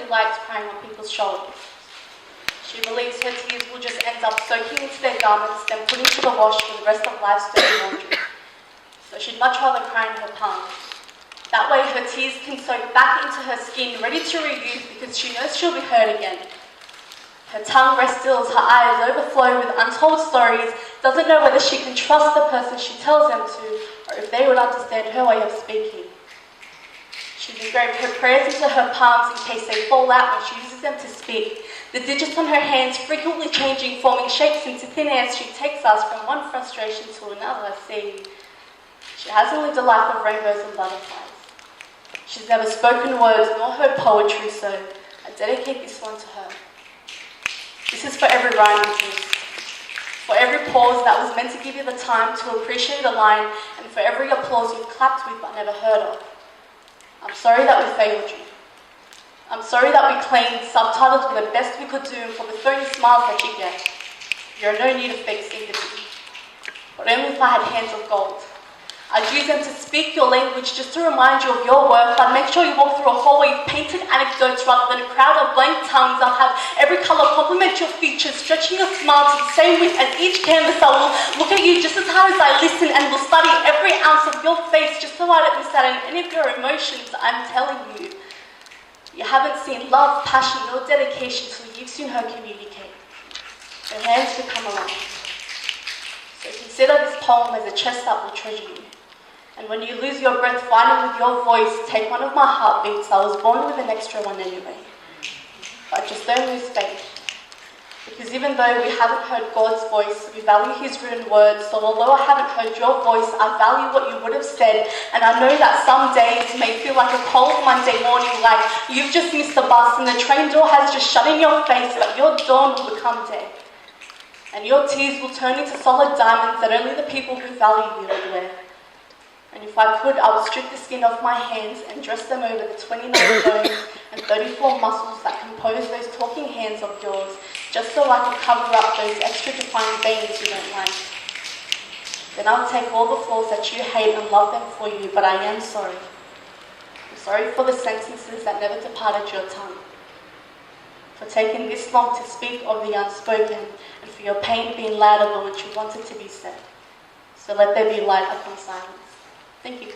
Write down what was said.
really likes crying on people's shoulders. She believes her tears will just end up soaking into their garments, then put into the wash for the rest of life's dirty laundry. So she'd much rather cry in her palms. That way her tears can soak back into her skin, ready to reuse because she knows she'll be hurt again. Her tongue rests still as her eyes overflow with untold stories, doesn't know whether she can trust the person she tells them to, or if they would understand her way of speaking. She's engraved her prayers into her palms in case they fall out when she uses them to speak. The digits on her hands frequently changing, forming shapes into thin air as she takes us from one frustration to another. See, she hasn't lived a life of rainbows and butterflies. She's never spoken words nor heard poetry, so I dedicate this one to her. This is for every rhyming team, for every pause that was meant to give you the time to appreciate a line, and for every applause you've clapped with but never heard of. I'm sorry that we failed you. I'm sorry that we claimed subtitles were the best we could do for the phony smiles that you get. You're in no need of fake sympathy, but only if I had hands of gold. I'd use them to speak your language just to remind you of your worth. I'd make sure you walk through a hallway of painted anecdotes rather than a crowd of blank tongues. I'll have every colour complement your features, stretching your smile to the same width as each canvas. I will look at you just as hard as I listen and will study every ounce of your face just so I don't miss out on any of your emotions. I'm telling you, you haven't seen love, passion, or dedication till you've seen her communicate. Her hands become alive. So consider this poem as a chest that will treasure you. And when you lose your breath fighting with your voice, take one of my heartbeats. I was born with an extra one anyway. But just don't lose faith. Because even though we haven't heard God's voice, we value his written words. So although I haven't heard your voice, I value what you would have said. And I know that some days may feel like a cold Monday morning, like you've just missed the bus and the train door has just shut in your face, but your dawn will become day. And your tears will turn into solid diamonds that only the people who value you will wear. And if I could, I would strip the skin off my hands and dress them over the 29 bones and 34 muscles that compose those talking hands of yours, just so I could cover up those extra defined veins you don't like. Then I'll take all the flaws that you hate and love them for you, but I am sorry. I'm sorry for the sentences that never departed your tongue, for taking this long to speak of the unspoken, and for your pain being louder than what you wanted to be said. So let there be light upon silence. Thank you.